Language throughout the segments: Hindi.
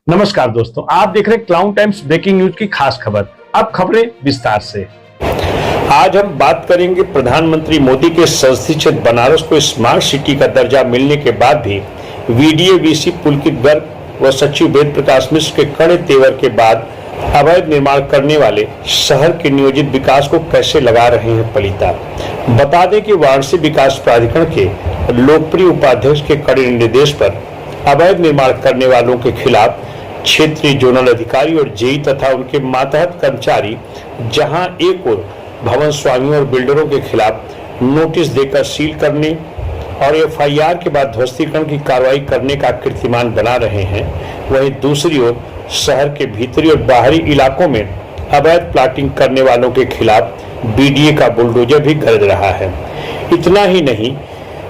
नमस्कार दोस्तों, आप देख रहे हैं क्लाउन टाइम्स ब्रेकिंग न्यूज की खास खबर। अब खबरें विस्तार से। आज हम बात करेंगे प्रधानमंत्री मोदी के संसदीय क्षेत्र बनारस को स्मार्ट सिटी का दर्जा मिलने के बाद भी वीडीए-वीसी पुलकित गर्ग व सचिव वेद प्रकाश मिश्र के कड़े तेवर के बाद अवैध निर्माण करने वाले शहर के नियोजित विकास को कैसे लगा रहे हैं पलीता। बता दें कि वाराणसी विकास प्राधिकरण के लोकप्रिय उपाध्यक्ष के कड़े निर्देश पर अवैध निर्माण करने वालों के खिलाफ क्षेत्रीय जोनल अधिकारी और जेई तथा उनके मातहत कर्मचारी जहां एक ओर भवन स्वामियों और बिल्डरों के खिलाफ नोटिस देकर सील करने और एफआईआर के बाद ध्वस्तीकरण की कार्रवाई करने का कीर्तिमान बना रहे हैं, वहीं दूसरी ओर शहर के भीतरी और बाहरी इलाकों में अवैध प्लाटिंग करने वालों के खिलाफ बीडीए का बुलडोजर भी गरज रहा है। इतना ही नहीं,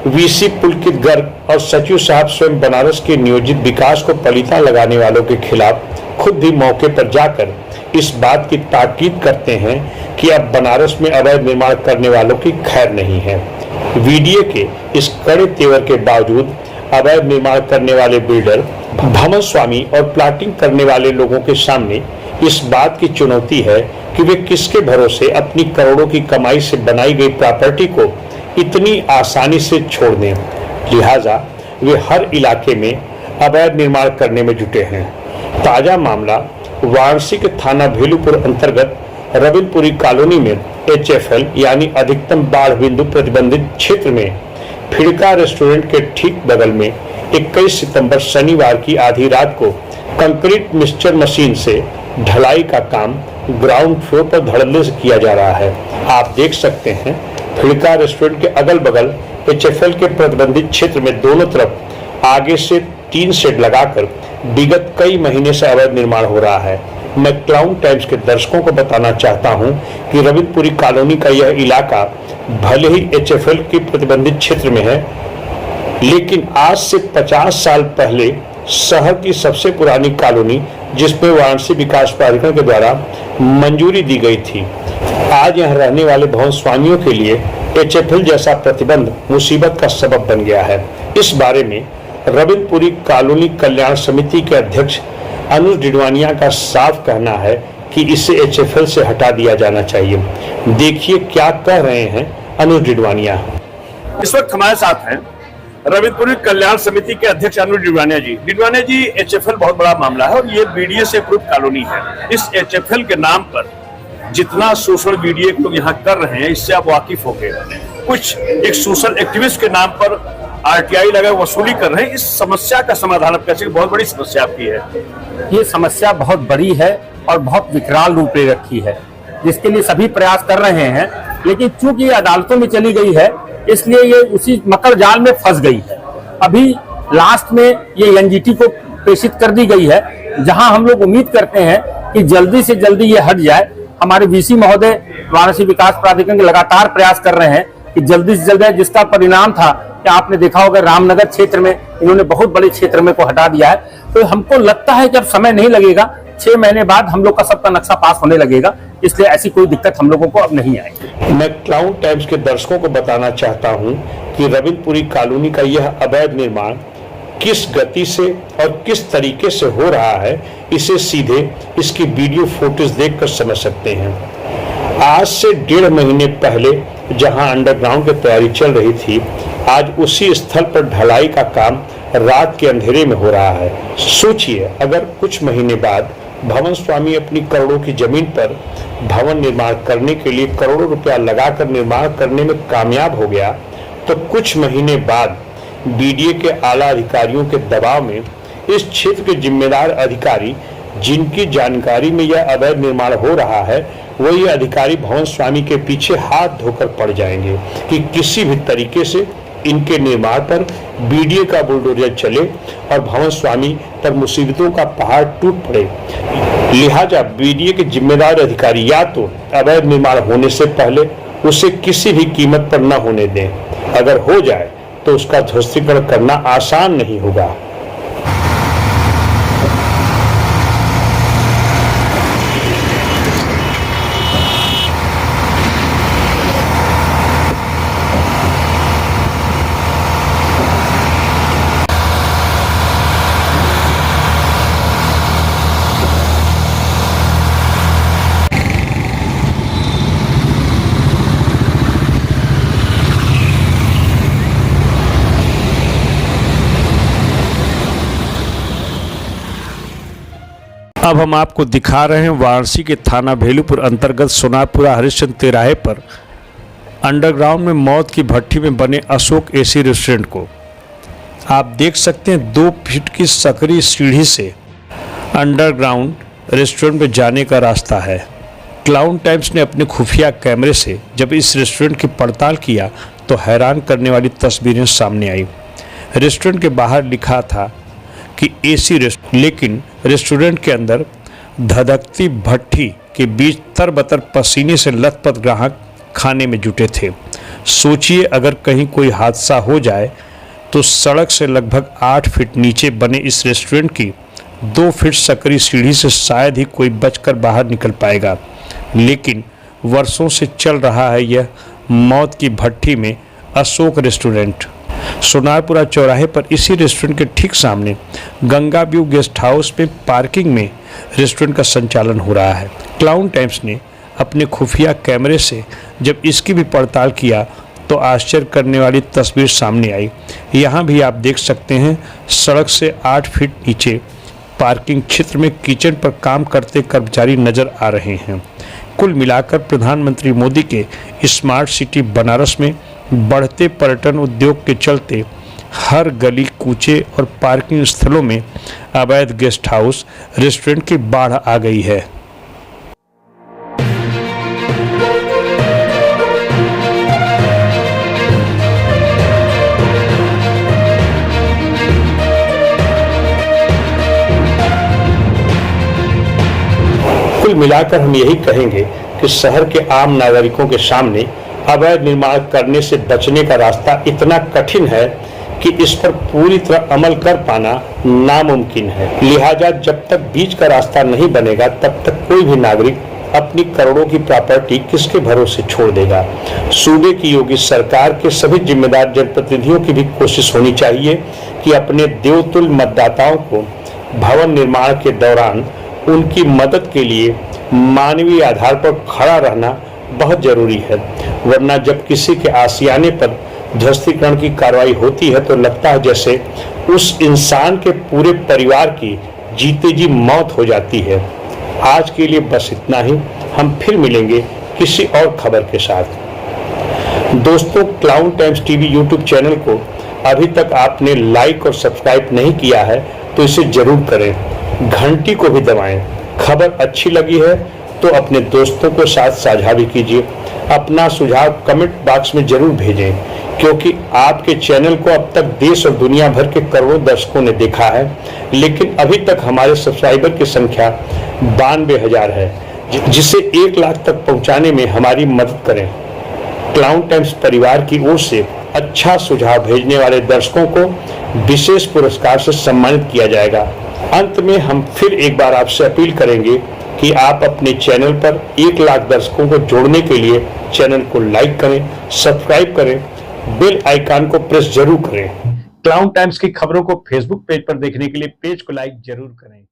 वीसी पुलकित गर्ग और सचिव साहब स्वयं बनारस के नियोजित विकास को पलीता लगाने वालों के खिलाफ खुद भी मौके पर जाकर इस बात की ताकीद करते हैं कि अब बनारस में अवैध निर्माण करने वालों की खैर नहीं है। वीडीए के इस कड़े तेवर के बावजूद अवैध निर्माण करने वाले बिल्डर, भवन स्वामी और प्लाटिंग करने वाले लोगों के सामने इस बात की चुनौती है कि वे किसके भरोसे अपनी करोड़ों की कमाई से बनाई गई प्रॉपर्टी को इतनी आसानी से छोड़ दें। लिहाजा वे हर इलाके में अवैध निर्माण करने में जुटे हैं। ताजा मामला वाराणसी के थाना भेलूपुर अंतर्गत रविंद्रपुरी कॉलोनी में एचएफएल यानी अधिकतम बाढ़ बिंदु प्रतिबंधित क्षेत्र में फिड़का रेस्टोरेंट के ठीक बगल में 21 सितंबर शनिवार की आधी रात को कंक्रीट मिक्सचर मशीन से ढलाई का काम ग्राउंड फ्लोर पर धड़ल्ले से किया जा रहा है। आप देख सकते हैं, फिड़का रेस्टोरेंट के अगल बगल एचएफएल के प्रतिबंधित क्षेत्र में दोनों तरफ आगे से 3 शेड लगाकर विगत कई महीने से अवैध निर्माण हो रहा है। मैं क्लाउन टाइम्स के दर्शकों को बताना चाहता हूं कि रविंद्रपुरी कॉलोनी का यह इलाका भले ही एचएफएल के प्रतिबंधित क्षेत्र में है, लेकिन आज से 50 साल पहले शहर की सबसे पुरानी कॉलोनी, जिसमें वाराणसी विकास प्राधिकरण के द्वारा मंजूरी दी गई थी, आज यहां रहने वाले भवन स्वामियों के लिए एचएफएल जैसा प्रतिबंध मुसीबत का सबब बन गया है। इस बारे में रविंद्रपुरी कॉलोनी कल्याण समिति के अध्यक्ष अनुज डिडवानिया का साफ कहना है कि इसे एचएफएल से हटा दिया जाना चाहिए। देखिए क्या कह रहे हैं अनुज डिडवानिया। इस वक्त हमारे साथ हैं रविंद्रपुरी कल्याण समिति के अध्यक्ष अनुज डिडवानिया जी। डिडवानिया जी, एचएफएल बहुत बड़ा मामला है और ये बीडीए से अप्रूव कॉलोनी है। इस एचएफएल के नाम पर जितना सोशल बीडीए लोग यहाँ कर रहे हैं, इससे आप वाकिफ हो गए। कुछ एक सोशल एक्टिविस्ट के नाम पर आरटीआई लगा वसूली कर रहे हैं। इस समस्या का समाधान आप कैसे? बहुत बड़ी समस्या आपकी है। ये समस्या बहुत बड़ी है और बहुत विकराल रूप ले रखी है, जिसके लिए सभी प्रयास कर रहे हैं, लेकिन चूंकि अदालतों में चली गई है, इसलिए ये उसी मकर जाल में फंस गई है। अभी लास्ट में ये एनजीटी को प्रेषित कर दी गई है, जहां हम लोग उम्मीद करते हैं कि जल्दी से जल्दी ये हट जाए। हमारे वीसी महोदय वाराणसी विकास प्राधिकरण के लगातार प्रयास कर रहे हैं कि जल्दी से जल्दी, जिसका परिणाम था कि आपने देखा होगा रामनगर क्षेत्र में इन्होंने बहुत बड़े क्षेत्र में को हटा दिया है। तो हमको लगता है कि अब समय नहीं लगेगा, 6 महीने बाद हम लोग का सबका नक्शा पास होने लगेगा, इसलिए ऐसी कोई दिक्कत हम लोगों को अब नहीं आएगी। मैं क्लाउन टाइम्स के दर्शकों को बताना चाहता हूं कि रविंद्रपुरी कॉलोनी का यह अवैध निर्माण किस गति से और किस तरीके से हो रहा है, इसे सीधे इसकी वीडियो फोटोज देखकर समझ सकते हैं। आज से 1.5 महीने पहले जहां अंडरग्राउंड की तैयारी चल रही थी, आज उसी स्थल पर ढलाई का काम रात के अंधेरे में हो रहा है। सोचिए, अगर कुछ महीने बाद भवन स्वामी अपनी करोड़ों की जमीन पर भवन निर्माण करने के लिए करोड़ों रुपया लगाकर निर्माण करने में कामयाब हो गया, तो कुछ महीने बाद बीडीए के आला अधिकारियों के दबाव में इस क्षेत्र के जिम्मेदार अधिकारी, जिनकी जानकारी में यह अवैध निर्माण हो रहा है, वही अधिकारी भवन स्वामी के पीछे हाथ धोकर पड़ जाएंगे कि किसी भी तरीके से इनके निर्माण पर बीडीए का बुलडोजर चले और भवन स्वामी पर मुसीबतों का पहाड़ टूट पड़े। लिहाजा बीडीए के जिम्मेदार अधिकारी या तो अवैध निर्माण होने से पहले उसे किसी भी कीमत पर न होने दें, अगर हो जाए तो उसका ध्वस्तीकरण करना आसान नहीं होगा। अब हम आपको दिखा रहे हैं वाराणसी के थाना भेलूपुर अंतर्गत सोनापुरा हरिश्चंद्र तिराहे पर अंडरग्राउंड में मौत की भट्टी में बने अशोक एसी रेस्टोरेंट को। आप देख सकते हैं 2 फीट की सकरी सीढ़ी से अंडरग्राउंड रेस्टोरेंट में जाने का रास्ता है। क्लाउन टाइम्स ने अपने खुफिया कैमरे से जब इस रेस्टोरेंट की पड़ताल किया तो हैरान करने वाली तस्वीरें सामने आई। रेस्टोरेंट के बाहर लिखा था कि एसी रेस्टोरेंट, लेकिन रेस्टोरेंट के अंदर धधकती भट्टी के बीच तरबतर पसीने से लथपथ ग्राहक खाने में जुटे थे। सोचिए अगर कहीं कोई हादसा हो जाए तो सड़क से लगभग 8 फीट नीचे बने इस रेस्टोरेंट की 2 फीट सकरी सीढ़ी से शायद ही कोई बचकर बाहर निकल पाएगा। लेकिन वर्षों से चल रहा है यह मौत की भट्टी में अशोक रेस्टोरेंट। सोनारपुरा चौराहे पर इसी रेस्टोरेंट के ठीक सामने गंगा व्यू गेस्ट हाउस में पार्किंग में रेस्टोरेंट का संचालन हो रहा है। क्लाउन टाइम्स ने अपने खुफिया कैमरे से जब इसकी भी पड़ताल किया तो आश्चर्य करने वाली तस्वीर सामने आई। यहाँ भी आप देख सकते हैं सड़क से 8 फीट नीचे पार्किंग क्षेत्र में किचन पर काम करते कर्मचारी नजर आ रहे हैं। कुल मिलाकर प्रधानमंत्री मोदी के स्मार्ट सिटी बनारस में बढ़ते पर्यटन उद्योग के चलते हर गली कूचे और पार्किंग स्थलों में अवैध गेस्ट हाउस रेस्टोरेंट की बाढ़ आ गई है। कुल मिलाकर हम यही कहेंगे कि शहर के आम नागरिकों के सामने अवैध निर्माण करने से बचने का रास्ता इतना कठिन है कि इस पर पूरी तरह अमल कर पाना नामुमकिन है। लिहाजा जब तक बीच का रास्ता नहीं बनेगा तब तक कोई भी नागरिक अपनी करोड़ों की प्रॉपर्टी किसके भरोसे छोड़ देगा। सूबे की योगी सरकार के सभी जिम्मेदार जनप्रतिनिधियों की भी कोशिश होनी चाहिए कि अपने देवतुल्य मतदाताओं को भवन निर्माण के दौरान उनकी मदद के लिए मानवीय आधार पर खड़ा रहना बहुत जरूरी है। वरना जब किसी के आशियाने पर ध्वस्तीकरण की कार्रवाई होती है तो लगता है जैसे उस इंसान के पूरे परिवार की जीते जी मौत हो जाती है। आज के लिए बस इतना ही। हम फिर मिलेंगे किसी और खबर के साथ। दोस्तों, clown times TV YouTube channel को अभी तक आपने लाइक और सब्सक्राइब नहीं किया है तो इसे जरूर करें, घंटी को भी दबाएं। खबर अच्छी लगी है तो अपने दोस्तों के साथ साझा भी कीजिए। अपना सुझाव कमेंट बॉक्स में जरूर भेजें, क्योंकि आपके चैनल को अब तक देश और दुनिया भर के करोड़ों दर्शकों ने देखा है, लेकिन अभी तक हमारे सब्सक्राइबर की संख्या 92,000 है, जिसे 1 लाख तक पहुंचाने में हमारी मदद करें। क्लाउन टाइम्स परिवार की ओर से अच्छा सुझाव भेजने वाले दर्शकों को विशेष पुरस्कार से सम्मानित किया जाएगा। अंत में हम फिर एक बार आपसे अपील करेंगे कि आप अपने चैनल पर 1 लाख दर्शकों को जोड़ने के लिए चैनल को लाइक करें, सब्सक्राइब करें, बेल आइकन को प्रेस जरूर करें। क्लाउन टाइम्स की खबरों को फेसबुक पेज पर देखने के लिए पेज को लाइक जरूर करें।